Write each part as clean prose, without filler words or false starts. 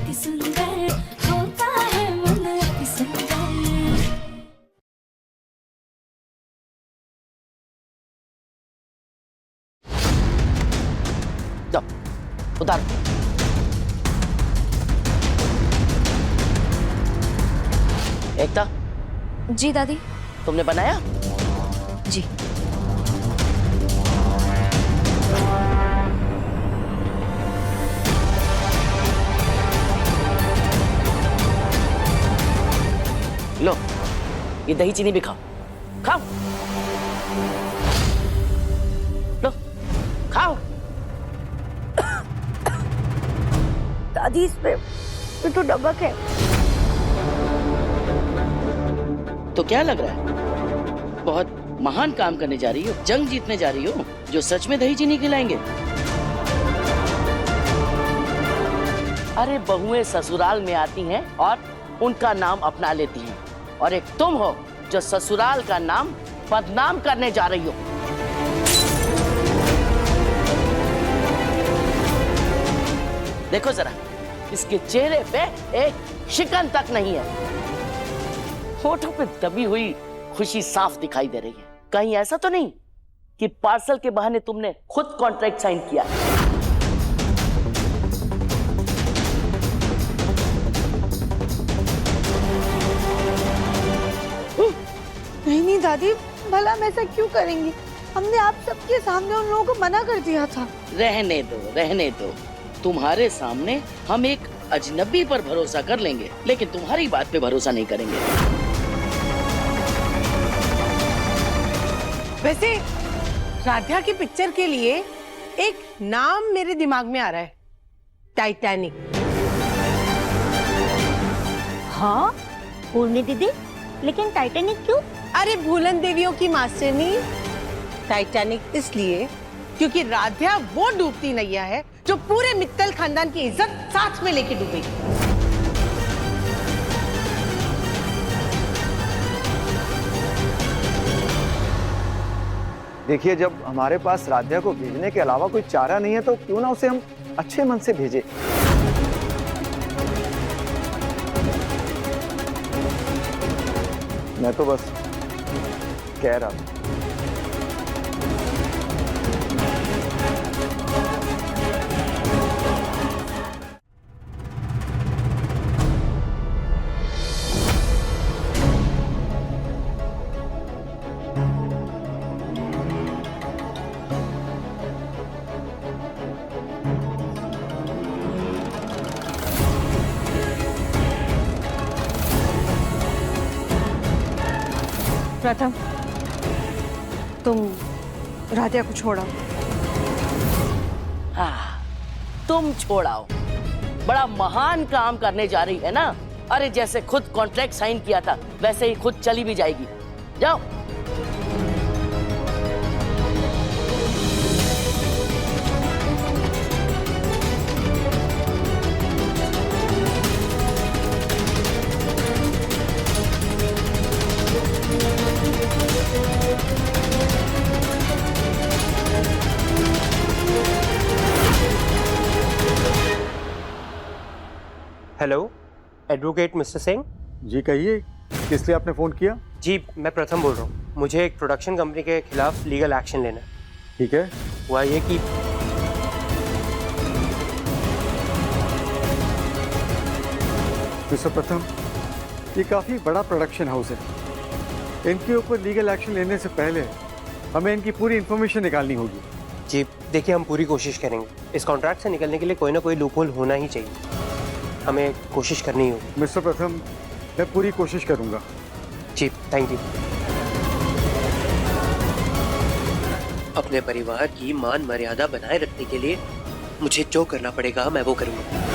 अति सुंदर होता है मन अति सुंदर। जाओ उतार। एकता। जी दादी। तुमने बनाया? जी। लो ये दही चीनी भी खाओ, खाओ, लो खाओ। दादी इसमें तो नमक है। तो क्या लग रहा है बहुत महान काम करने जा रही हो, जंग जीतने जा रही हो, जो सच में दही चीनी खिलाएंगे? अरे बहुएं ससुराल में आती हैं और उनका नाम अपना लेती हैं, और एक तुम हो जो ससुराल का नाम बदनाम करने जा रही हो। देखो जरा, इसके चेहरे पे एक शिकन तक नहीं है, होठों पे दबी हुई खुशी साफ दिखाई दे रही है। कहीं ऐसा तो नहीं कि पार्सल के बहाने तुमने खुद कॉन्ट्रैक्ट साइन किया? नहीं नहीं दादी, भला हम ऐसा क्यों करेंगे? हमने आप सबके सामने उन लोगों को मना कर दिया था। रहने दो, रहने दो। तुम्हारे सामने हम एक अजनबी पर भरोसा कर लेंगे, लेकिन तुम्हारी बात पे भरोसा नहीं करेंगे। वैसे राध्या की पिक्चर के लिए एक नाम मेरे दिमाग में आ रहा है, टाइटैनिक। हाँ पूर्णी दीदी, लेकिन टाइटैनिक क्यों? अरे भूलन देवियों की मास्टरनी, टाइटैनिक इसलिए क्योंकि राध्या वो डूबती नैया है जो पूरे मित्तल खानदान की इज्जत साथ में लेके डूबेगी। देखिए, जब हमारे पास राध्या को भेजने के अलावा कोई चारा नहीं है तो क्यों ना उसे हम अच्छे मन से भेजें। मैं तो बस कह रहा था। प्रथम, तुम राध्या को छोड़ो। हाँ, तुम छोड़ाओ। बड़ा महान काम करने जा रही है ना? अरे जैसे खुद कॉन्ट्रैक्ट साइन किया था वैसे ही खुद चली भी जाएगी। जाओ। Hello, advocate mister Singh. जी कहिए, किस लिए आपने फोन किया? जी मैं प्रथम बोल रहा हूँ। मुझे एक प्रोडक्शन कंपनी के खिलाफ लीगल एक्शन लेना है। ठीक है। हुआ ये कि मिस्टर प्रथम, ये काफी बड़ा प्रोडक्शन हाउस है। इनके ऊपर लीगल एक्शन लेने से पहले हमें इनकी पूरी इंफॉर्मेशन निकालनी होगी। जी देखिए, हम पूरी कोशिश करेंगे। इस कॉन्ट्रैक्ट से निकलने के लिए कोई ना कोई लूपहोल होना ही चाहिए। हमें कोशिश करनी होगी। मिस्टर प्रथम, मैं पूरी कोशिश करूंगा। जी थैंक यू। अपने परिवार की मान मर्यादा बनाए रखने के लिए मुझे जो करना पड़ेगा मैं वो करूंगा।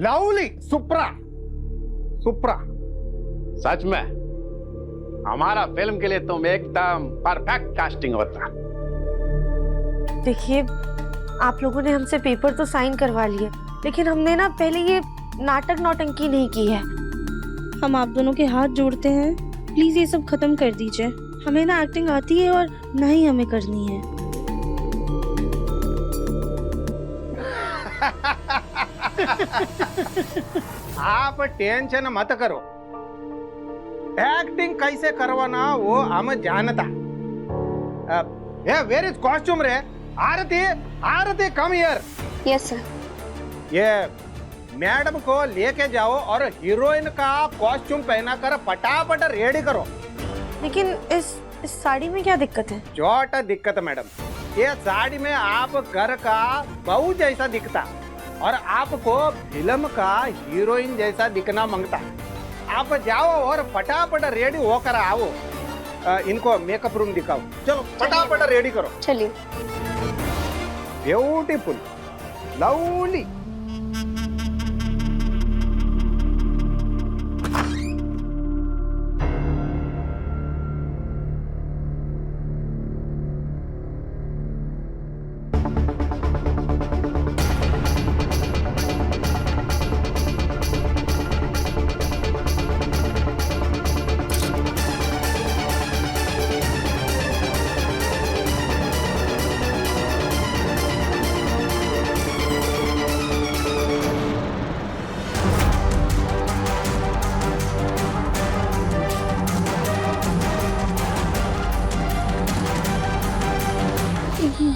लवली सुप्रा सुप्रा सच में हमारा फिल्म के लिए तुम एकदम परफेक्ट कास्टिंग होता। देखिए, आप लोगों ने हमसे पेपर तो साइन करवा लिए, लेकिन हमने ना पहले ये नाटक नौटंकी नहीं की है। हम आप दोनों के हाथ जोड़ते हैं, प्लीज ये सब खत्म कर दीजिए। हमें ना एक्टिंग आती है और ना ही हमें करनी है। आप टेंशन मत करो, एक्टिंग कैसे करवाना वो हम जानता। वेयर इज कॉस्ट्यूम रे? आरती, आरती कम हियर। Yes sir. ये मैडम को लेके जाओ और हीरोइन का कॉस्ट्यूम पहना कर फटाफट रेडी करो। लेकिन इस साड़ी में क्या दिक्कत है? छोटा दिक्कत मैडम, ये साड़ी में आप घर का बहू जैसा दिखता और आपको फिल्म का हीरोइन जैसा दिखना मांगता। आप जाओ और फटाफट रेडी होकर आओ। इनको मेकअप रूम दिखाओ, चलो फटाफट रेडी करो। चलिए। Beautiful, lovely.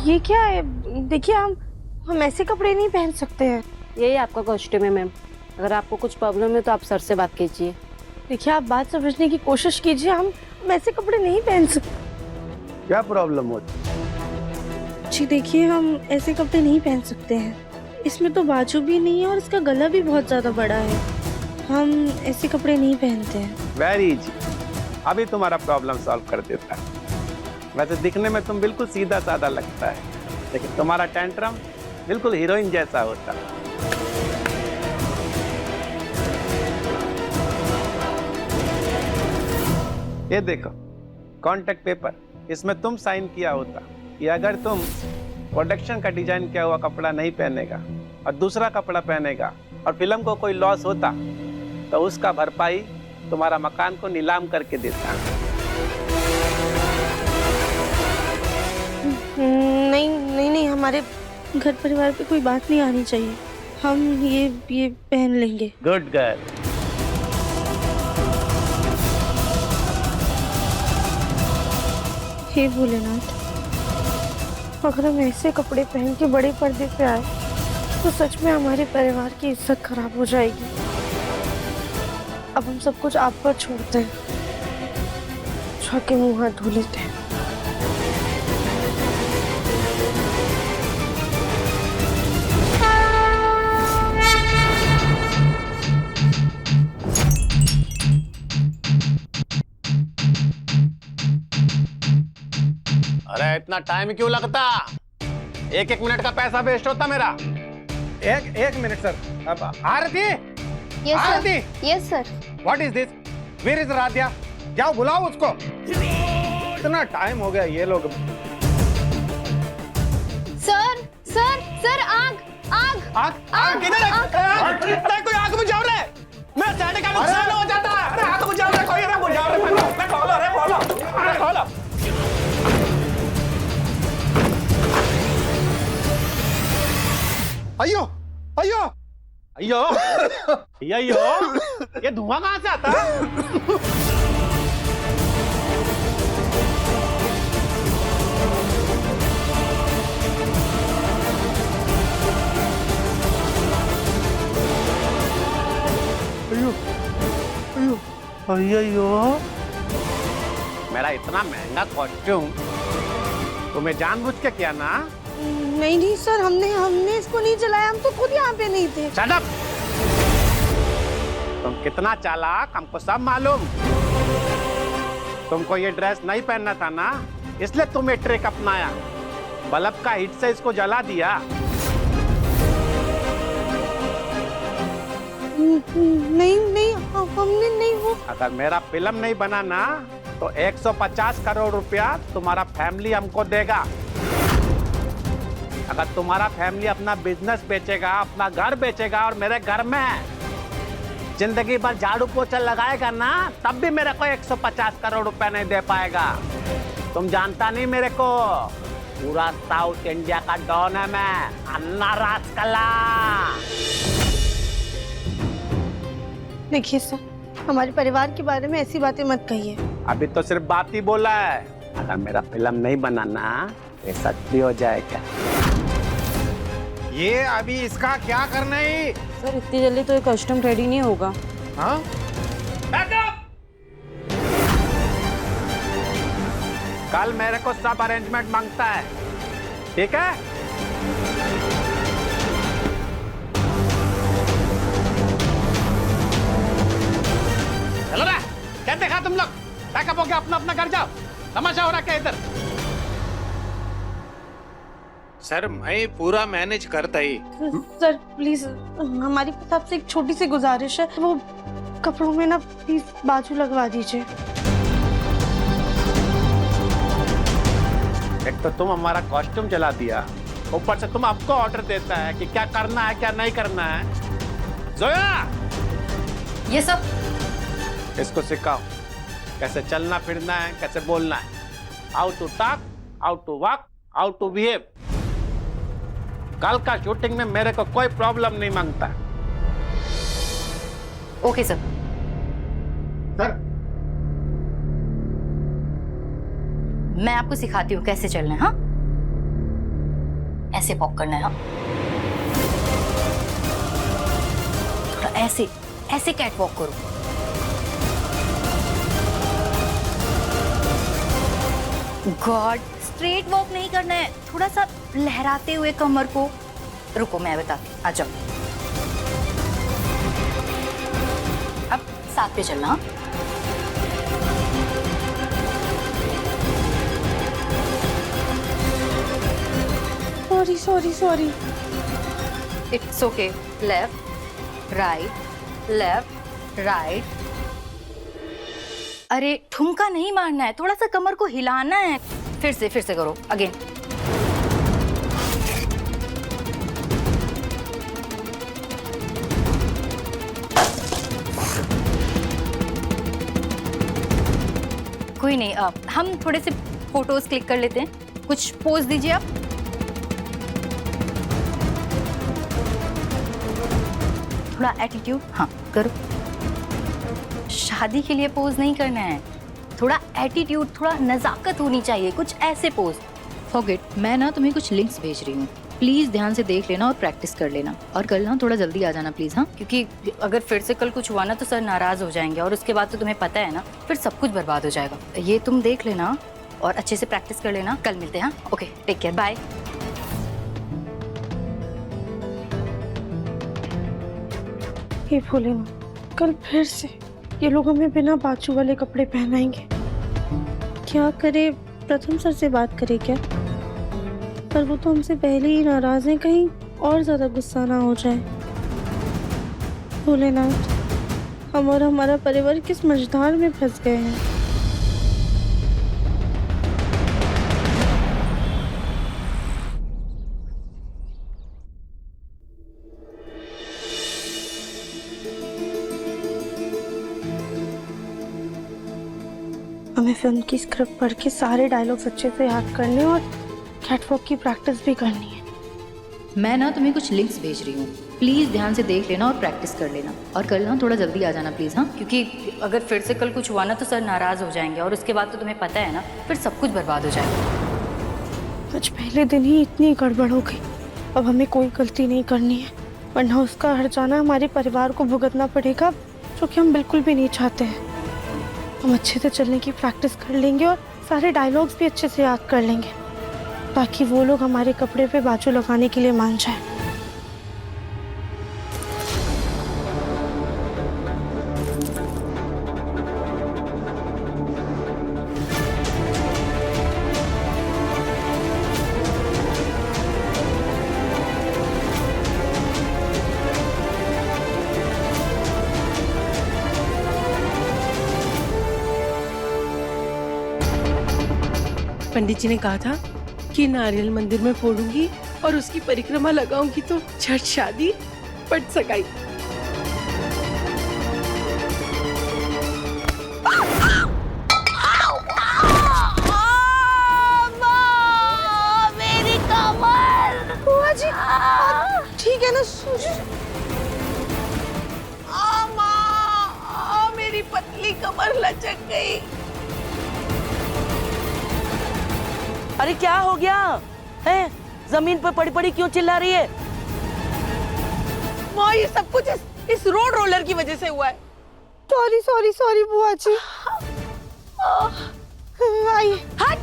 ये क्या है? देखिए, हम ऐसे कपड़े नहीं पहन सकते हैं। यही आपका कॉस्ट्यूम है मैम। अगर आपको कुछ प्रॉब्लम है तो आप सर से बात कीजिए। देखिए, आप बात समझने की कोशिश कीजिए। हम ऐसे कपड़े नहीं पहन सकते। क्या प्रॉब्लम होती? जी देखिए, हम ऐसे कपड़े नहीं पहन सकते हैं। इसमें तो बाजू भी नहीं है और इसका गला भी बहुत ज्यादा बड़ा है। हम ऐसे कपड़े नहीं पहनते हैं। वेरी इजी, अभी तुम्हारा प्रॉब्लम सॉल्व कर देता है। वैसे दिखने में तुम बिल्कुल सीधा साधा लगता है, लेकिन तुम्हारा टेंट्रम बिल्कुल हीरोइन जैसा होता है। ये देखो कॉन्ट्रैक्ट पेपर, इसमें तुम साइन किया होता कि अगर तुम प्रोडक्शन का डिजाइन किया हुआ कपड़ा नहीं पहनेगा और दूसरा कपड़ा पहनेगा और फिल्म को कोई लॉस होता तो उसका भरपाई तुम्हारा मकान को नीलाम करके देता। नहीं, हमारे घर परिवार पे कोई बात नहीं आनी चाहिए। हम ये पहन लेंगे। Good girl. हे भोलेनाथ, अगर हम ऐसे कपड़े पहन के बड़े पर्दे पे आए तो सच में हमारे परिवार की इज्जत खराब हो जाएगी। अब हम सब कुछ आप पर छोड़ते हैं, जाके मुंह हाथ धो लेते हैं। अरे इतना टाइम क्यों लगता? एक एक मिनट का पैसा वेस्ट होता मेरा। एक मिनट सर। अब Aarti, Aarti, yes sir. What is this? Where is Radhya? जाओ बुलाओ उसको। इतना टाइम हो गया ये लोग। सर सर सर, आग आग आग आग किधर है? कोई आग बुझाओ रे। मैं साइड का नुकसान हो जाता है। अरे आग बुझाओ रे, कोई रे बुझाओ रे। मैं खोलो रे, खोलो। अरे खोलो। अयो अयो अयो अयो, ये धुआं कहाँ से आता है? अयो अयो अयो, मेरा इतना महंगा कॉस्ट्यूम तुम्हें जानबूझ के किया ना? नहीं सर, हमने इसको नहीं चलाया। हम तो खुद यहाँ पे नहीं थे। Shut up! तुम कितना चालाक हमको सब मालूम। तुमको ये ड्रेस नहीं पहनना था ना, इसलिए तुम ये ट्रिक अपनाया। बल्ब का हीट से इसको जला दिया। नहीं नहीं हमने नहीं वो अगर मेरा फिल्म नहीं बना ना तो 150 करोड़ रुपया तुम्हारा फैमिली हमको देगा। अगर तुम्हारा फैमिली अपना बिजनेस बेचेगा, अपना घर बेचेगा और मेरे घर में जिंदगी भर झाड़ू पोछा लगाएगा ना, तब भी मेरे को 150 करोड़ रुपया नहीं दे पाएगा। तुम जानता नहीं मेरे को, पूरा साउथ इंडिया का डॉन है मैं, अन्ना राजकला। देखिए सर, हमारे परिवार के बारे में ऐसी बातें मत कहिए। अभी तो सिर्फ बात ही बोला है, अगर मेरा फिल्म नहीं बनाना ये सच भी हो जाएगा। ये अभी इसका क्या करना है? सर इतनी जल्दी तो ये कस्टम रेडी नहीं होगा। हाँ? कल मेरे को सब अरेंजमेंट मांगता है, ठीक है? चलो ना, क्या देखा तुम लोग? पैकअप हो गया, अपना अपना घर जाओ। तमाशा हो रहा क्या इधर? सर मैं पूरा मैनेज करता ही। सर प्लीज, हमारी आपसे एक छोटी सी गुजारिश है, वो कपड़ों में ना प्लीज बाजू लगवा दीजिए। एक तो तुम हमारा कॉस्ट्यूम जला दिया, ऊपर से तुम हमको ऑर्डर देता है कि क्या करना है क्या नहीं करना है। जोया, ये सब इसको सिखाओ कैसे चलना फिरना है, कैसे बोलना है, how to talk, how to walk, how to behave. कल का शूटिंग में मेरे को कोई प्रॉब्लम नहीं मांगता। Okay sir. सर मैं आपको सिखाती हूँ कैसे चलना है। हाँ, ऐसे वॉक करना है। हाँ, थोड़ा ऐसे ऐसे कैट वॉक करो। गॉड, स्ट्रेट वॉक नहीं करना है, थोड़ा सा लहराते हुए कमर को। रुको मैं बताती हूँ, आ जाओ। अब साथ पे चलना। Sorry sorry sorry. It's okay. Left right, left right. अरे ठुमका नहीं मारना है, थोड़ा सा कमर को हिलाना है। फिर से करो, अगेन। कोई नहीं, हम थोड़े से फोटोज क्लिक कर लेते हैं। कुछ पोज दीजिए आप। थोड़ा एटीट्यूड, हाँ करो। शादी के लिए पोज नहीं करना है, थोड़ा एटीट्यूड, थोड़ा नजाकत होनी चाहिए, कुछ ऐसे पोज। फॉरगेट, मैं ना तुम्हें कुछ लिंक्स भेज रही हूँ, प्लीज ध्यान से देख लेना और प्रैक्टिस कर लेना। और कल ना थोड़ा जल्दी आ जाना प्लीज। हाँ, क्योंकि अगर फिर से कल कुछ हुआ ना तो सर नाराज हो जाएंगे, और उसके बाद तो तुम्हें पता है ना, फिर सब कुछ बर्बाद हो जाएगा। ये तुम देख लेना और अच्छे से प्रैक्टिस कर लेना। कल मिलते हैं। हाँ, ओके, टेक केयर, बाय। हे भोलेनाथ, कल फिर से ये लोग हमें बिना बाजू वाले कपड़े पहनाएंगे। क्या करे, प्रथम सर से बात करे क्या? पर वो तो हमसे पहले ही नाराज हैं, कहीं और ज्यादा गुस्सा ना हो जाए। भोलेनाथ, हम और हमारा परिवार किस मझधार में फंस गए हैं। हमें फिल्म की स्क्रिप्ट पढ़ के सारे डायलॉग्स अच्छे से याद करने और कैटवॉक की प्रैक्टिस भी करनी है। मैं ना तुम्हें कुछ लिंक्स भेज रही हूँ, प्लीज ध्यान से देख लेना और प्रैक्टिस कर लेना। और कल ना थोड़ा जल्दी आ जाना प्लीज। हाँ, क्योंकि अगर फिर से कल कुछ हुआ ना तो सर नाराज हो जाएंगे, और उसके बाद तो तुम्हें पता है ना, फिर सब कुछ बर्बाद हो जाएगा। आज पहले दिन ही इतनी गड़बड़ हो गई, अब हमें कोई गलती नहीं करनी है, वरना उसका हट जाना हमारे परिवार को भुगतना पड़ेगा, जो कि हम बिल्कुल भी नहीं चाहते हैं। हम अच्छे से चलने की प्रैक्टिस कर लेंगे और सारे डायलॉग्स भी अच्छे से याद कर लेंगे, ताकि वो लोग हमारे कपड़े पे बाजू लगाने के लिए मान जाए। पंडित जी ने कहा था कि नारियल मंदिर में फोड़ूंगी और उसकी परिक्रमा लगाऊंगी तो झट शादी पट सगाई। मेरी कमर। बुआ जी ठीक है ना? मेरी पतली कमर लचक गई। अरे क्या हो गया है? जमीन पर पड़ी पड़ी क्यों चिल्ला रही है? माँ ये सब कुछ इस रोड रोलर की वजह से हुआ है। सॉरी सॉरी सॉरी बुआ जी। आइए। हट।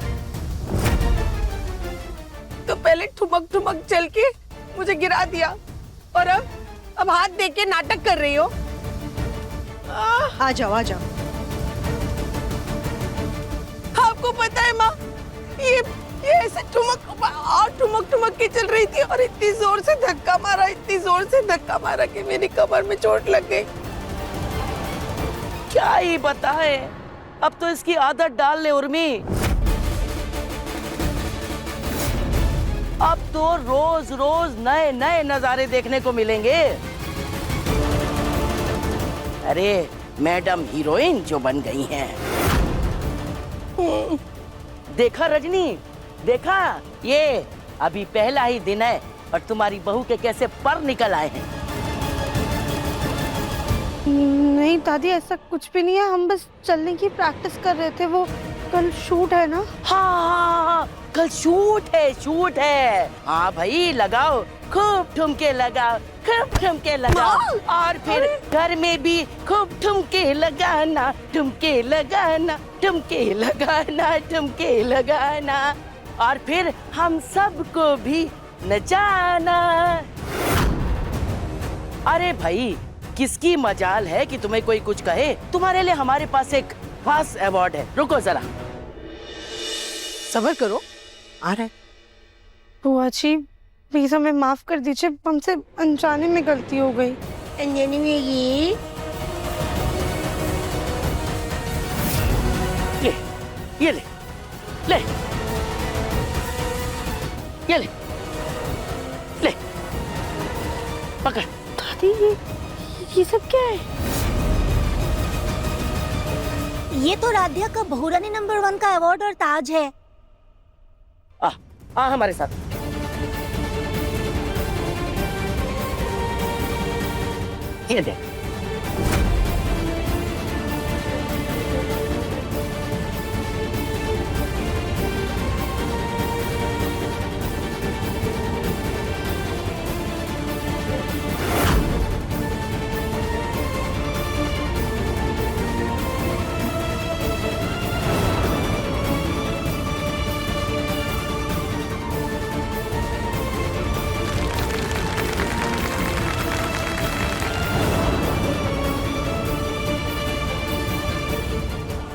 तो पहले ठुमक ठुमक चल के मुझे गिरा दिया और अब हाथ दे के नाटक कर रही हो। आ जाओ आ जाओ। आपको पता है माँ, ये ऐसे ठुमक ठुमक के चल रही थी और इतनी जोर से धक्का मारा कि मेरी कमर में चोट लग गई। क्या ही बताए, अब तो इसकी आदत डाल ले उर्मी। अब तो रोज रोज नए नए नजारे देखने को मिलेंगे। अरे मैडम हीरोइन जो बन गई हैं। देखा रजनी, देखा, ये अभी पहला ही दिन है और तुम्हारी बहू के कैसे पर निकल आए हैं। नहीं दादी ऐसा कुछ भी नहीं है, हम बस चलने की प्रैक्टिस कर रहे थे। वो कल शूट है ना? हाँ, कल शूट है। हाँ भाई लगाओ, खूब ठुमके लगाओ, खूब ठुमके लगाओ और फिर घर में भी खूब ठुमके लगाना, ठुमके लगाना, ठुमके लगाना, ठुमके लगाना और फिर हम सबको भी नचाना। अरे भाई किसकी मजाल है कि तुम्हें कोई कुछ कहे? तुम्हारे लिए हमारे पास एक खास अवार्ड है। रुको जरा, सब्र करो, आ रहा है। बुआ जी प्लीज हमें माफ कर दीजिए, हमसे अनजाने में गलती हो गई। अंजनी में ये ये ले, ले, ये ले, ले, पकड़। दादी ये सब क्या है? ये तो राध्या का बहुरानी नंबर 1 का अवार्ड और ताज है। आ हमारे साथ। ये देख,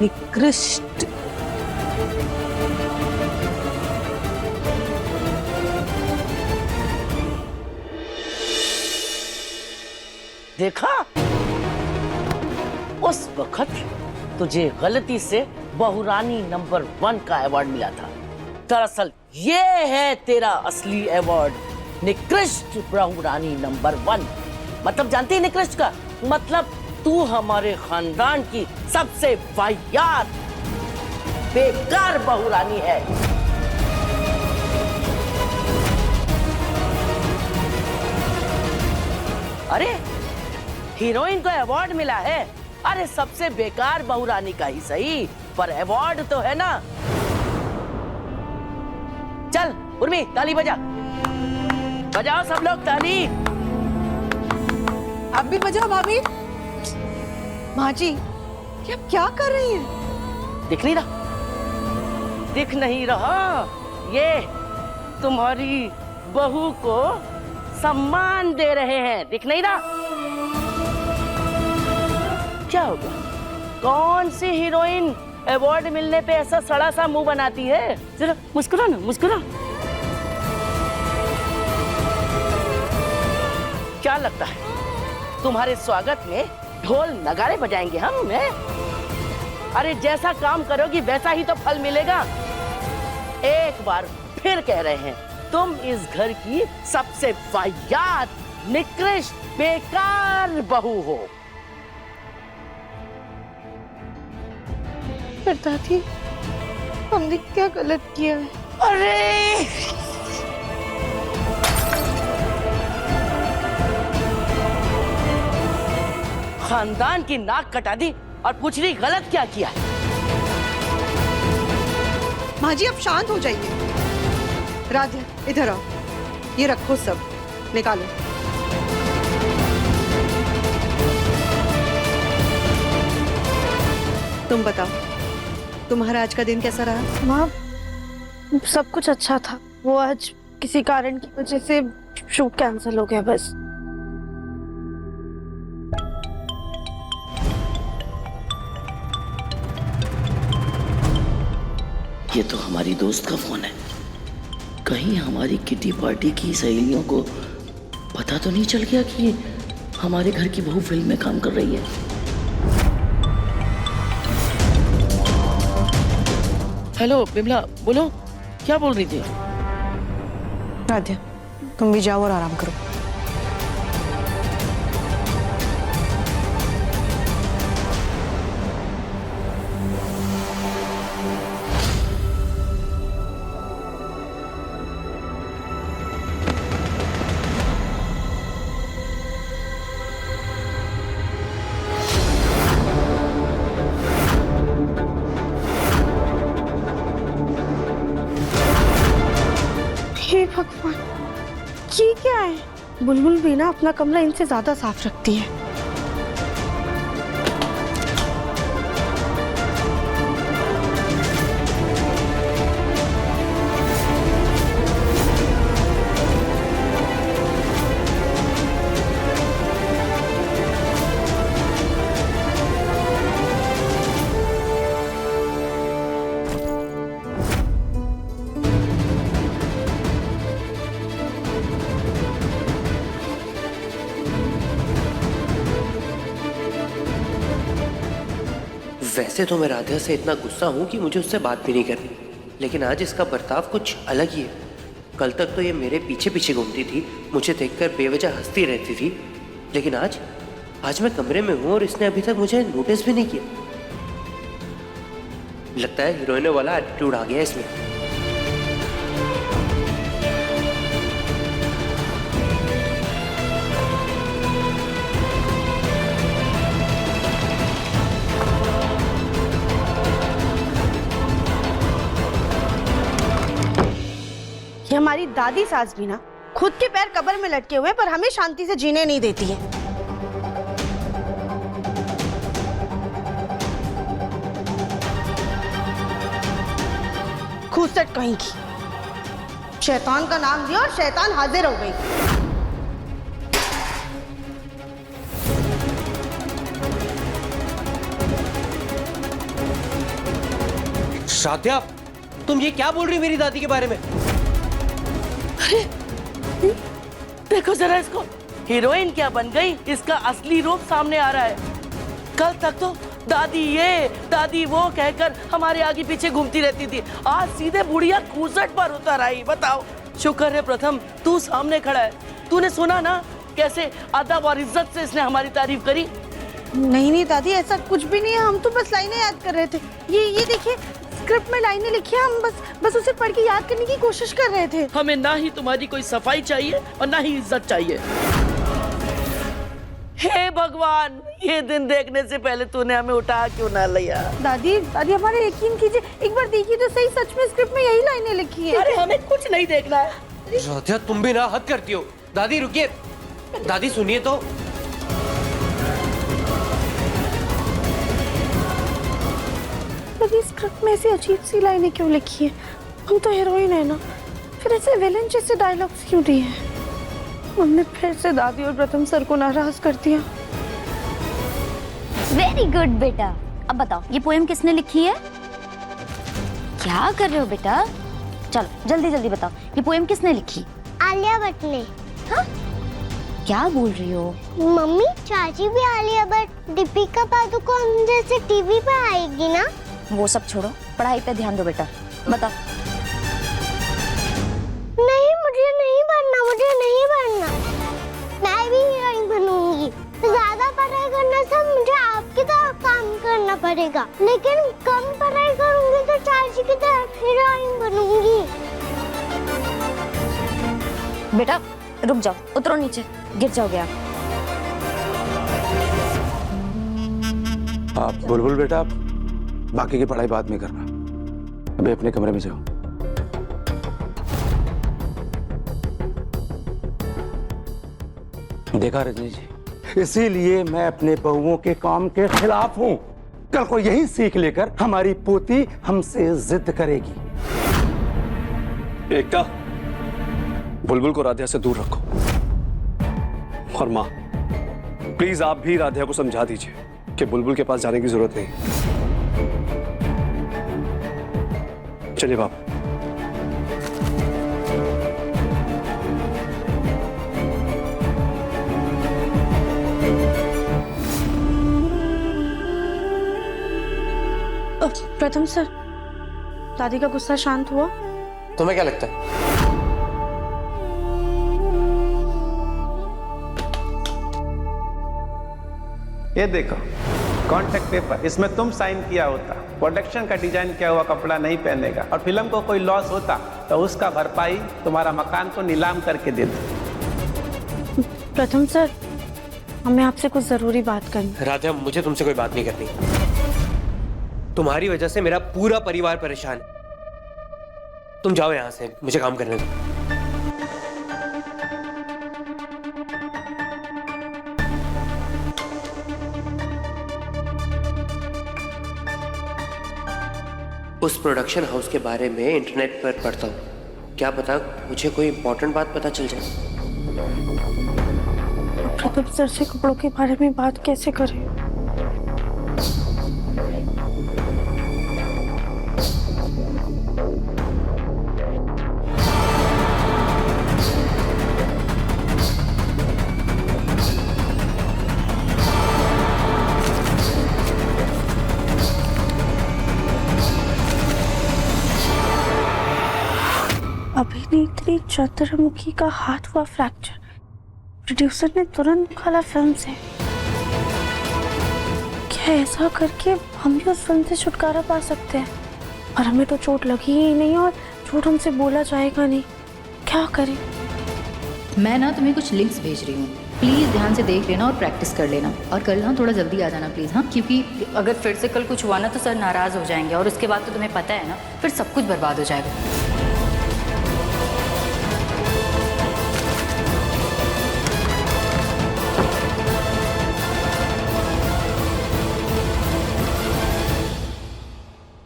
निकृष्ट। देखा, उस वक्त तुझे गलती से बहुरानी नंबर 1 का अवार्ड मिला था। दरअसल ये है तेरा असली अवार्ड, निकृष्ट बहुरानी नंबर 1। मतलब जानते हैं निकृष्ट का मतलब? तू हमारे खानदान की सबसे वाहियात बेकार बहुरानी है। अरे हीरोइन को अवार्ड मिला है, अरे सबसे बेकार बहुरानी का ही सही, पर अवार्ड तो है ना। चल उर्मी ताली बजा, बजाओ सब लोग ताली। आप भी बजाओ भाभी। माँ जी ये आप क्या कर रही हैं? दिख नहीं रहा? दिख नहीं रहा? ये तुम्हारी बहू को सम्मान दे रहे हैं, दिख नहीं रहा? क्या होगा? कौन सी हीरोइन अवार्ड मिलने पे ऐसा सड़ा सा मुंह बनाती है? जरा मुस्कुरा ना, मुस्कुरा। क्या लगता है तुम्हारे स्वागत में ढोल नगाड़े बजाएंगे हम? अरे जैसा काम करोगी वैसा ही तो फल मिलेगा। एक बार फिर कह रहे हैं, तुम इस घर की सबसे वाहियात, निकृष्ट, बेकार बहू हो। पर दादी, हमने क्या गलत किया है? अरे खानदान की नाक कटा दी और पूछ रही गलत क्या किया है? माँ जी अब शांत हो जाइए। राधे इधर आओ, ये रखो सब, निकालो। तुम बताओ, तुम्हारा आज का दिन कैसा रहा? माँ, सब कुछ अच्छा था। वो आज किसी कारण की वजह से शूट कैंसिल हो गया बस। ये तो हमारी दोस्त का फोन है। कहीं हमारी किटी पार्टी की सहेलियों को पता तो नहीं चल गया कि ये हमारे घर की बहू फिल्म में काम कर रही है? हेलो बिमला, बोलो, क्या बोल रही थी? राधे, तुम भी जाओ और आराम करो। हे भगवान, ये क्या है? बुलबुल भी ना अपना कमरा इनसे ज्यादा साफ रखती है। वैसे तो मैं राधा से इतना गुस्सा हूं कि मुझे उससे बात भी नहीं करनी, लेकिन आज इसका बर्ताव कुछ अलग ही है। कल तक तो ये मेरे पीछे पीछे घूमती थी, मुझे देखकर बेवजह हंसती रहती थी, लेकिन आज मैं कमरे में हूं और इसने अभी तक मुझे नोटिस भी नहीं किया। लगता है हीरोइनों वाला एटीट्यूड आ गया इसमें। ये हमारी दादी सास भी ना खुद के पैर कब्र में लटके हुए पर हमें शांति से जीने नहीं देती है। खूसट कहीं की, शैतान का नाम दिया और शैतान हाजिर हो गई। शाद्या, तुम ये क्या बोल रही हो मेरी दादी के बारे में? अरे देखो जरा इसको, हीरोइन क्या बन गई, इसका असली रूप सामने आ रहा है। कल तक तो दादी ये दादी वो कहकर हमारे आगे पीछे घूमती रहती थी, आज सीधे बुढ़िया खूसट पर उतर आई। बताओ, शुक्र है प्रथम तू सामने खड़ा है। तूने सुना ना कैसे अदब और इज्जत से इसने हमारी तारीफ करी? नहीं दादी, ऐसा कुछ भी नहीं है, हम तो बस लाइनें याद कर रहे थे। ये देखिए, स्क्रिप्ट में लाइनें लिखी हैं, हम बस उसे पढ़ के याद करने की कोशिश कर रहे थे। हमें ना ही तुम्हारी कोई सफाई चाहिए और ना ही इज्जत चाहिए। हे भगवान, ये दिन देखने से पहले तूने हमें उठा क्यों ना लिया? दादी हमारे यकीन कीजिए, एक बार देखिए तो सही, सच में स्क्रिप्ट में यही लाइनें लिखी है। अरे हमें कुछ नहीं देखना है। राधा, तुम भी ना हद करती हो। दादी रुकिए, दादी सुनिए तो। स्क्रिप्ट में ऐसी अजीब सी लाइनें क्यों लिखी है? हम तो हीरोइन है ना, फिर ऐसे विलेन जैसे डायलॉग्स क्यों दिए हैं? हमने फिर से दादी और प्रथम सर को नाराज कर दिया। वेरी गुड बेटा। अब बताओ, ये पोएम किसने लिखी है? क्या कर रहे हो बेटा? चलो जल्दी जल्दी बताओ, ये पोएम किसने लिखी? आलिया भट्ट ने। हाँ? क्या बोल रही हो? मम्मी, चाची भी आलिया भट्ट, दीपिका पादुकोण जैसे टीवी पे आएगी ना? वो सब छोड़ो, पढ़ाई पे ध्यान दो बेटा। बताओ। पड़ेगा, लेकिन कम पढ़ाई करूंगी तो चाची की तरह हीरोइन बनूंगी। बेटा रुक जाओ, उतरो नीचे, गिर जाओगे आप। आप बुलबुल बेटा, आप बाकी की पढ़ाई बाद में करना, अभी अपने कमरे में जाओ। देखा रजनी जी, इसीलिए मैं अपने बहुओं के काम के खिलाफ हूं। कल को यही सीख लेकर हमारी पोती हमसे जिद करेगी। एकता, बुलबुल को राधिया से दूर रखो। और माँ, प्लीज आप भी राधिया को समझा दीजिए कि बुलबुल के पास जाने की जरूरत नहीं। चलिए बाप। प्रथम सर, दादी का गुस्सा शांत हुआ? तुम्हें क्या लगता है? ये देखो कॉन्ट्रैक्ट पेपर, इसमें तुम साइन किया होता, प्रोडक्शन का डिजाइन किया हुआ कपड़ा नहीं पहनेगा, और फिल्म को कोई लॉस होता तो उसका भरपाई तुम्हारा मकान को नीलाम करके दे दो। प्रथम सर, हमें आपसे कुछ जरूरी बात करनी। राधा, मुझे तुमसे कोई बात नहीं करनी। तुम्हारी वजह से मेरा पूरा परिवार परेशान है। तुम जाओ यहां से, मुझे काम करने दो। उस प्रोडक्शन हाउस के बारे में इंटरनेट पर पढ़ता हूँ, क्या पता मुझे कोई इंपॉर्टेंट बात पता चल जाए। प्रताप सर से कपड़ों के बारे में बात कैसे करें? अभिनेत्री चतुर्मुखी का हाथ हुआ फ्रैक्चर, प्रोड्यूसर ने तुरंत निकाला फिल्म से। क्या ऐसा करके हम भी उस फिल्म से छुटकारा पा सकते हैं? और हमें तो चोट लगी ही नहीं और झूठ हमसे बोला जाएगा नहीं, क्या करें? मैं ना तुम्हें कुछ लिंक्स भेज रही हूँ, प्लीज़ ध्यान से देख लेना और प्रैक्टिस कर लेना। और कल ना थोड़ा जल्दी आ जाना प्लीज़। हाँ, क्योंकि अगर फिर से कल कुछ हुआ ना तो सर नाराज़ हो जाएंगे, और उसके बाद तो तुम्हें पता है ना, फिर सब कुछ बर्बाद हो जाएगा।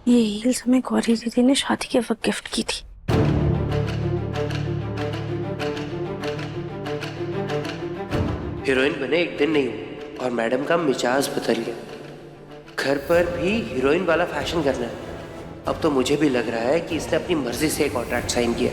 ये हील्स हमें गौरी दीदी ने शादी के वक्त गिफ्ट की थी। हीरोइन बने एक दिन नहीं हुआ और मैडम का मिजाज बदल गया। घर पर भी हीरोइन वाला फैशन करना है। अब तो मुझे भी लग रहा है कि इसने अपनी मर्जी से एक कॉन्ट्रैक्ट साइन किया।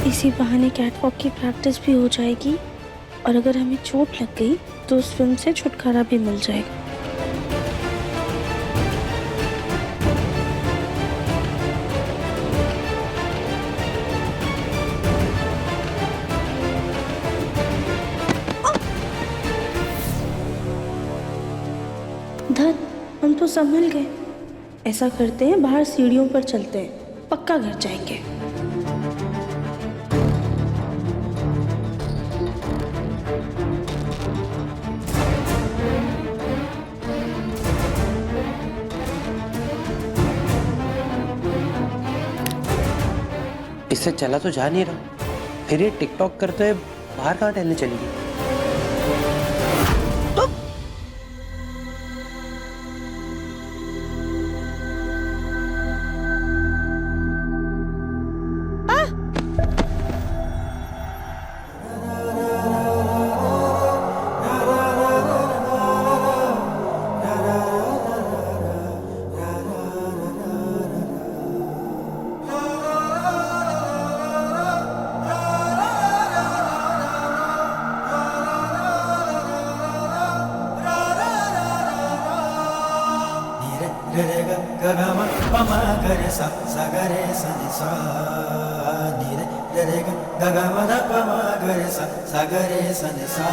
इसी बहाने कैटवॉक की प्रैक्टिस भी हो जाएगी, और अगर हमें चोट लग गई तो उस फिल्म से छुटकारा भी मिल जाएगा। धन, हम तो संभल गए। ऐसा करते हैं, बाहर सीढ़ियों पर चलते हैं, पक्का घर जाएंगे। इससे चला तो जा नहीं रहा, फिर ये टिकटॉक करते हुए बाहर कहाँ टहलने चलेगी? रे रे ग ग ग म प म ग रे सा सा ग रे सा नि सा नि रे रे ग ग ग म ध प म ग रे सा सा ग रे सा नि सा।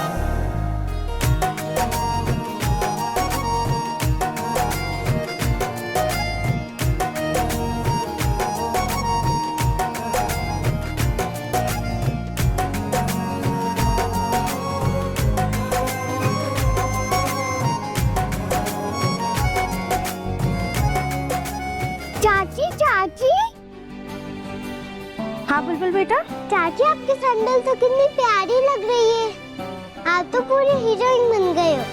चाची चाची। हाँ बुलबुल बेटा। चाची आपकी सैंडल तो कितनी प्यारी लग रही है, आप तो पूरी हीरोइन बन गए हो।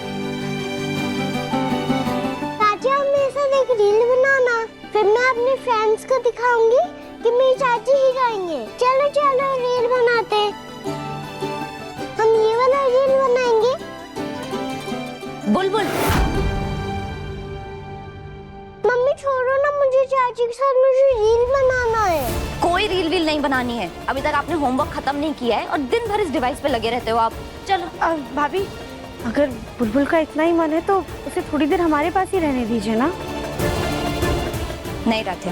चाची आप मेरे साथ एक रील बनाना, फिर मैं अपने फ्रेंड्स को दिखाऊंगी कि मेरी चाची हीरोइन है। चलो चलो रील बनाते हैं। हम ये वाला रील बनाएंगे। बुलबुल मम्मी छोड़ो ना, मुझे चाची के साथ मुझे रील बनाना है। कोई रील वील नहीं बनानी है, अभी तक आपने होमवर्क खत्म नहीं किया है और दिन भर इस डिवाइस पे लगे रहते हो आप। चलो भाभी, अगर बुलबुल का इतना ही मन है तो उसे थोड़ी देर हमारे पास ही रहने दीजिए ना। नहीं राधे,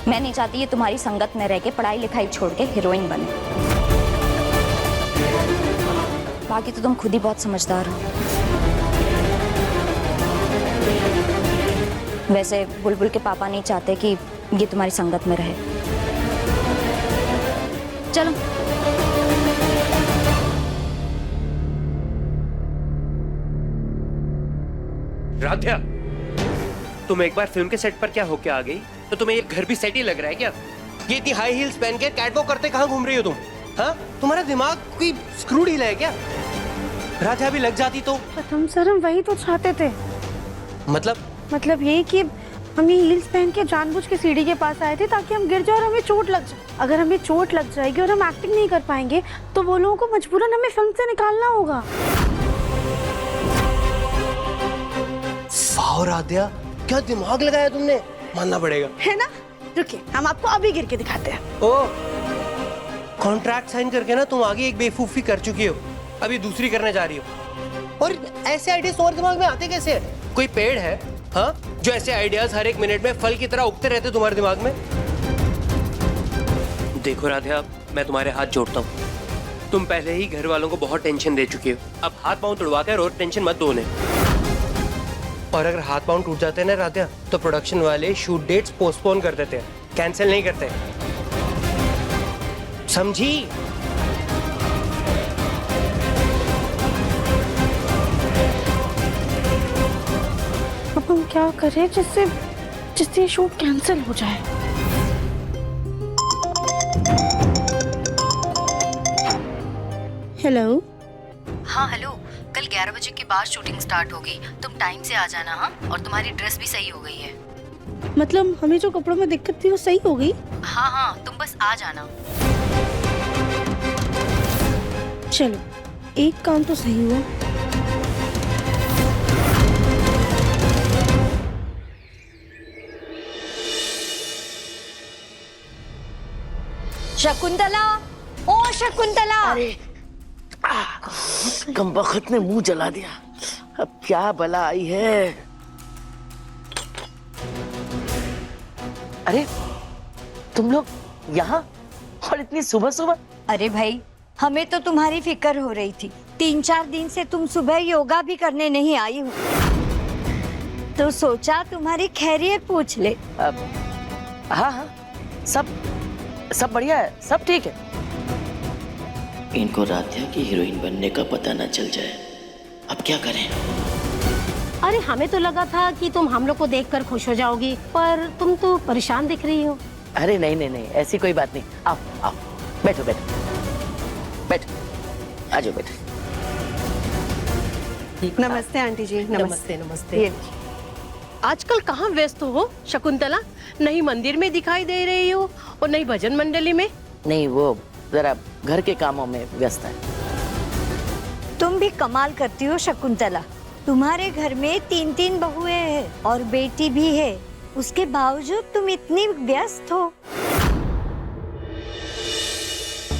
मैं नहीं चाहती ये तुम्हारी संगत में रह के पढ़ाई लिखाई छोड़ के हीरोइन बने। बाकी तो तुम खुद ही बहुत समझदार हो। वैसे बुलबुल के पापा नहीं चाहते कि ये तुम्हारी संगत में रहे। चलो राध्या, तुम एक बार फिल्म के सेट पर क्या होके आ गई तो तुम्हें ये घर भी सेट ही लग रहा है क्या? ये इतनी हाई हील्स पहन के कैटवॉक करते कहाँ घूम रही हो तुम? हाँ, तुम्हारा दिमाग कोई स्क्रू ढीला है क्या? राधा भी लग जाती तो? प्रथम सर हम वही तो चाहते थे। मतलब यही कि हम ये हील्स पहन के जानबूझ के सीढ़ी के पास आए थे ताकि हम गिर जाए और हमें चोट लग जाए। अगर हमें चोट लग जाएगी और हम एक्टिंग नहीं कर पाएंगे तो वो लोगों को मजबूरन हमें फिल्म से निकालना होगा। वाह राध्या, क्या दिमाग लगाया तुमने, मानना पड़ेगा। है ना? रुकिए, हम आपको अभी गिर के दिखाते हैं। ओ, कॉन्ट्रैक्ट साइन करके ना तुम आगे एक बेवकूफी कर चुकी हो, अभी दूसरी करने जा रही हो। और ऐसे आइडियाज तुम्हारे दिमाग में आते कैसे हैं? कोई पेड़ है हाँ जो ऐसे आइडियाज हर एक मिनट में फल की तरह उगते रहते तुम्हारे दिमाग में? देखो राध्या, मैं तुम्हारे हाथ जोड़ता हूँ। तुम पहले ही घर वालों को बहुत टेंशन दे चुके हो, अब हाथ पांव तुड़वा कर और टेंशन मत दो उन्हें। और अगर हाथ पांव टूट जाते हैं ना राध्या, तो प्रोडक्शन वाले शूट डेट्स पोस्टपोन कर देते हैं, कैंसिल नहीं करते, समझी? अब हम क्या करें जिससे शूट कैंसिल हो जाए? हेलो। हाँ हेलो, कल 11 बजे के बाद शूटिंग स्टार्ट होगी, तुम टाइम से आ जाना। हाँ, और तुम्हारी ड्रेस भी सही हो गई है। मतलब हमें जो कपड़ों में दिक्कत थी वो सही हो गई? हाँ हाँ, तुम बस आ जाना। चलो, एक काम तो सही हुआ। शकुंतला, ओ शकुंतला। अरे कमबख्त ने मुंह जला दिया, अब क्या बला आई है। अरे तुम लोग यहाँ और इतनी सुबह सुबह? अरे भाई, हमें तो तुम्हारी फिक्र हो रही थी। 3-4 दिन से तुम सुबह योगा भी करने नहीं आई हो, तो सोचा तुम्हारी खैरियत पूछ ले। हाँ हाँ, सब बढ़िया है, सब ठीक है। इनको राध्या की हीरोइन बनने का पता न चल जाए, अब क्या करें? अरे हमें तो लगा था कि तुम हम लोग को देखकर खुश हो जाओगी, पर तुम तो परेशान दिख रही हो। अरे नहीं नहीं नहीं, ऐसी कोई बात नहीं। आओ आओ, बैठो बैठो बैठो, आ जाओ बैठो। नमस्ते आंटी जी। नमस्ते नमस्ते। ये आजकल कहाँ व्यस्त हो शकुंतला? नहीं मंदिर में दिखाई दे रही हो और नहीं भजन मंडली में। नहीं, वो जरा घर के कामों में व्यस्त है। तुम भी कमाल करती हो शकुंतला, तुम्हारे घर में 3-3 बहुएं हैं और बेटी भी है, उसके बावजूद तुम इतनी व्यस्त हो।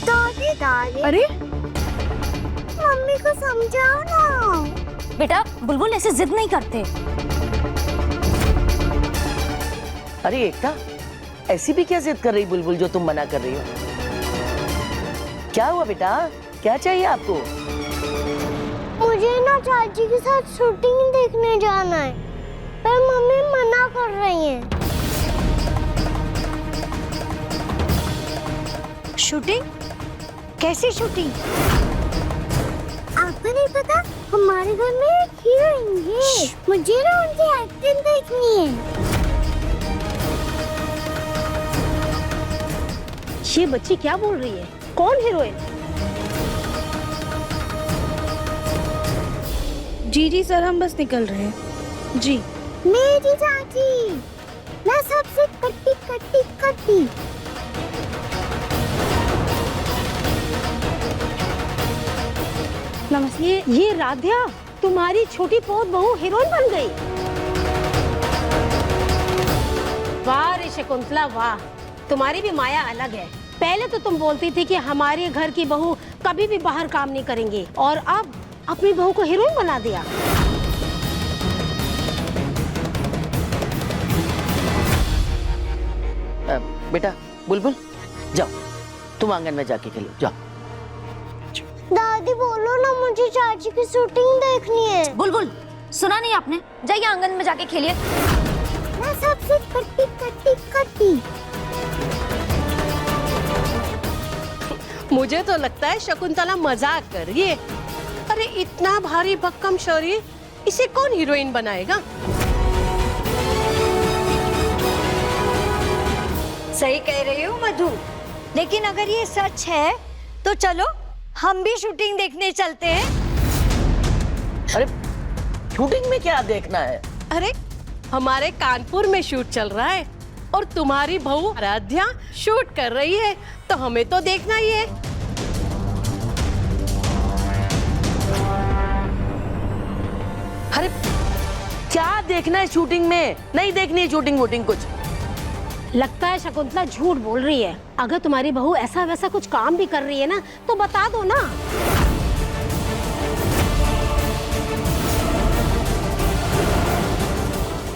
दादी दादी, अरे मम्मी को समझाओ ना। बेटा बुलबुल ऐसे जिद नहीं करते। अरे एकता, ऐसी भी क्या जिद कर रही बुलबुल जो तुम मना कर रही हो? क्या हुआ बेटा, क्या चाहिए आपको? मुझे ना चाची के साथ शूटिंग देखने जाना है, पर मम्मी मना कर रही है। शूटिंग? कैसी शूटिंग? आपको नहीं पता, हमारे घर में एक हीरोइन है, मुझे ना उनकी एक्टिंग देखनी है। ये बच्ची क्या बोल रही है? कौन हीरोइन? जी सर, हम बस निकल रहे हैं जी। मेरी चाची, मैं सबसे कट्टी कट्टी कट्टी। नमस्ते। ये राध्या, तुम्हारी छोटी पोत बहू हीरोइन बन गई। वाह रे शकुंतला वाह, तुम्हारी भी माया अलग है। पहले तो तुम बोलती थी कि हमारे घर की बहू कभी भी बाहर काम नहीं करेंगे, और अब अपनी बहू को हीरोइन बना दिया। बेटा बुलबुल, जाओ तुम आंगन में जाके खेलो, जाओ। दादी बोलो ना, मुझे चाची की शूटिंग देखनी है। बुलबुल, सुना नहीं आपने? जाइए आंगन में जाके खेलिए। मैं सबसे कट्टी कट्टी कट्टी। मुझे तो लगता है शकुंतला मजाक कर रही है। अरे इतना भारी भक्कम शरीर, इसे कौन हीरोइन बनाएगा? सही कह रही हो मधु, लेकिन अगर ये सच है तो चलो हम भी शूटिंग देखने चलते हैं। अरे शूटिंग में क्या देखना है? अरे हमारे कानपुर में शूट चल रहा है और तुम्हारी बहू आराध्या शूट कर रही है, तो हमें तो देखना ही है। अरे क्या देखना है शूटिंग में? नहीं देखनी है शूटिंग वूटिंग कुछ। लगता है शकुंतला झूठ बोल रही है। अगर तुम्हारी बहू ऐसा वैसा कुछ काम भी कर रही है ना, तो बता दो ना।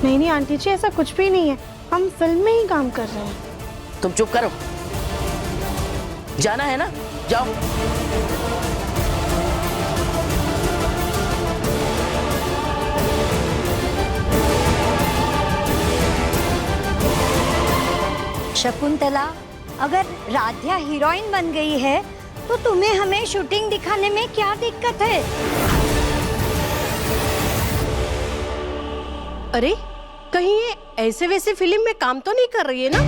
नहीं आंटी जी, ऐसा कुछ भी नहीं है, हम फिल्म में ही काम कर रहे हैं। तुम चुप करो, जाना है ना, जाओ। शकुंतला, अगर राध्या हीरोइन बन गई है तो तुम्हें हमें शूटिंग दिखाने में क्या दिक्कत है? अरे कहीं ये ऐसे वैसे फिल्म में काम तो नहीं कर रही है ना?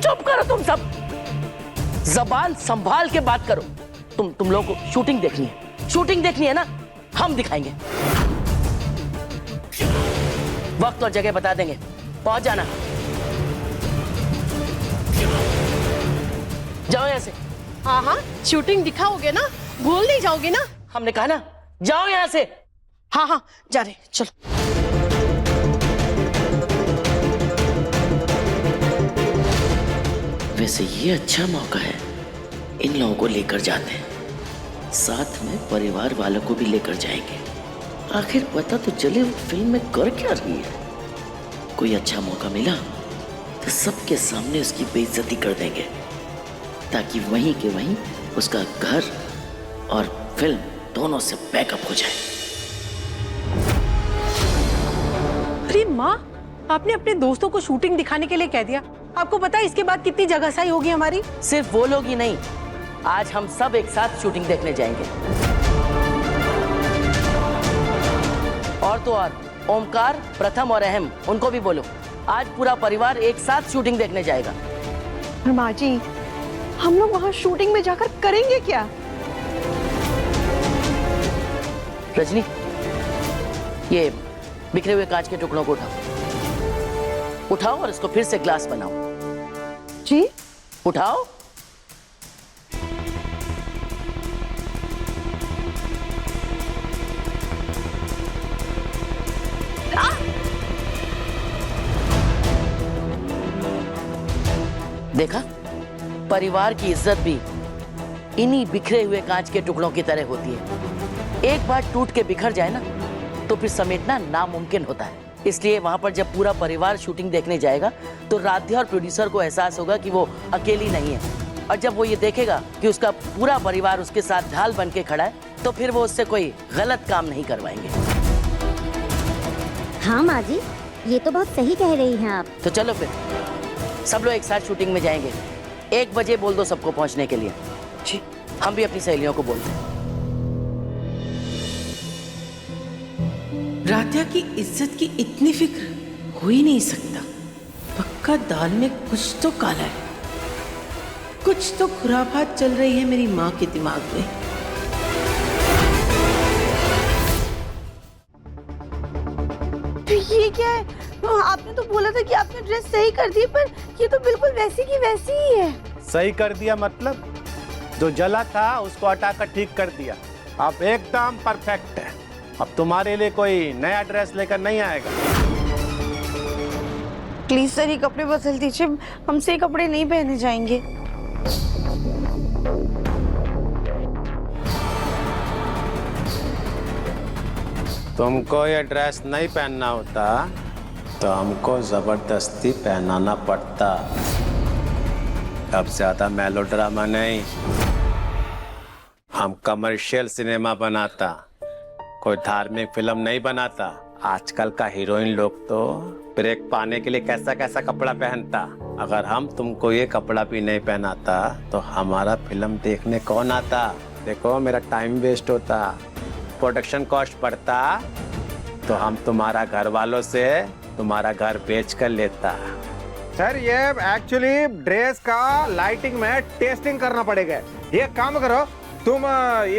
चुप करो तुम सब, जबान संभाल के बात करो। तुम लोगों को शूटिंग देखनी है, शूटिंग देखनी है ना, हम दिखाएंगे। वक्त और जगह बता देंगे, पहुंच जाना। जाओ यहाँ से। हाँ हाँ, शूटिंग दिखाओगे ना, भूल नहीं जाओगे ना? हमने कहा ना, जाओ यहाँ से। हाँ हाँ, जा रहे, चलो। वैसे ये अच्छा मौका है, इन लोगों को लेकर जाते हैं, साथ में परिवार वालों को भी लेकर जाएंगे। आखिर पता तो चले वो फिल्म में कर क्या रही है। कोई अच्छा मौका मिला तो सबके सामने उसकी बेइज्जती कर देंगे, ताकि वहीं के वहीं उसका घर और फिल्म दोनों से बैकअप हो जाए। अरे माँ, आपने अपने दोस्तों को शूटिंग दिखाने के लिए कह दिया। आपको पता है इसके बाद कितनी जगहसाई होगी हमारी? सिर्फ वो लोग ही नहीं, आज हम सब एक साथ शूटिंग देखने जाएंगे। और तो और ओमकार, प्रथम और अहम, उनको भी बोलो, आज पूरा परिवार एक साथ शूटिंग देखने जाएगा। माँ जी, हम लोग वहाँ शूटिंग में जाकर करेंगे क्या? रजनी, ये बिखरे हुए कांच के टुकड़ों को उठाओ और इसको फिर से ग्लास बनाओ। जी? उठाओ। देखा, परिवार की इज्जत भी इन्हीं बिखरे हुए कांच के टुकड़ों की तरह होती है। एक बार टूट के बिखर जाए ना तो फिर समेटना नामुमकिन होता है। इसलिए वहां पर जब पूरा परिवार शूटिंग देखने जाएगा तो राध्या और प्रोड्यूसर को एहसास होगा कि वो अकेली नहीं है, और जब वो ये देखेगा कि उसका पूरा परिवार उसके साथ ढाल बन के खड़ा है तो फिर वो उससे कोई गलत काम नहीं करवाएंगे। हाँ माँ जी, ये तो बहुत सही कह रही हैं आप। तो चलो फिर सब लोग एक साथ शूटिंग में जाएंगे। 1 बजे बोल दो सबको पहुंचने के लिए। जी, हम भी अपनी सहेलियों को बोलते हैं। राध्या की इज्जत की इतनी फिक्र हो ही नहीं सकता। पक्का दाल में कुछ तो काला है, कुछ तो खुराफात चल रही है मेरी माँ के दिमाग में। ये क्या है? आपने तो बोला था कि आपने ड्रेस सही कर दी, पर ये तो बिल्कुल वैसी की वैसी ही है। सही कर दिया मतलब? जो जला था उसको हटाकर ठीक कर दिया। अब एकदम परफेक्ट है। अब तुम्हारे लिए कोई नया ड्रेस लेकर नहीं आएगा। प्लीज सर, ये कपड़े बदल दीजिए, हमसे ये कपड़े नहीं पहने जाएंगे। तुमको ये ड्रेस नहीं पहनना होता तो हमको जबरदस्ती पहनाना पड़ता। अब ज्यादा मेलोड्रामा नहीं, हम कमर्शियल सिनेमा बनाता, कोई धार्मिक फिल्म नहीं बनाता। आजकल का हीरोइन लोग तो ब्रेक पाने के लिए कैसा कैसा कपड़ा पहनता। अगर हम तुमको ये कपड़ा भी नहीं पहनाता तो हमारा फिल्म देखने कौन आता? देखो मेरा टाइम वेस्ट होता, प्रोडक्शन कॉस्ट बढ़ता, तो हम तुम्हारा घर वालों से तुम्हारा घर बेच कर लेता। सर ये एक्चुअली ड्रेस का लाइटिंग में टेस्टिंग करना पड़ेगा। ये काम करो, तुम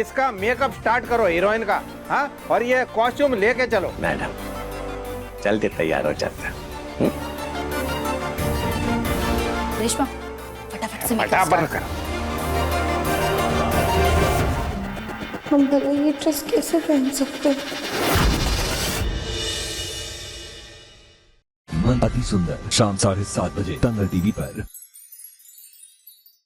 इसका मेकअप स्टार्ट करो हीरोइन का, हाँ, और ये कॉस्ट्यूम लेके चलो। मैडम जल्दी तैयार हो जाता। रेशमा फटाफट से फटाफट कर। हम भला ये ड्रेस कैसे पहन सकते हैं? मन अति सुंदर शाम 7:30 बजे दंगल टीवी पर।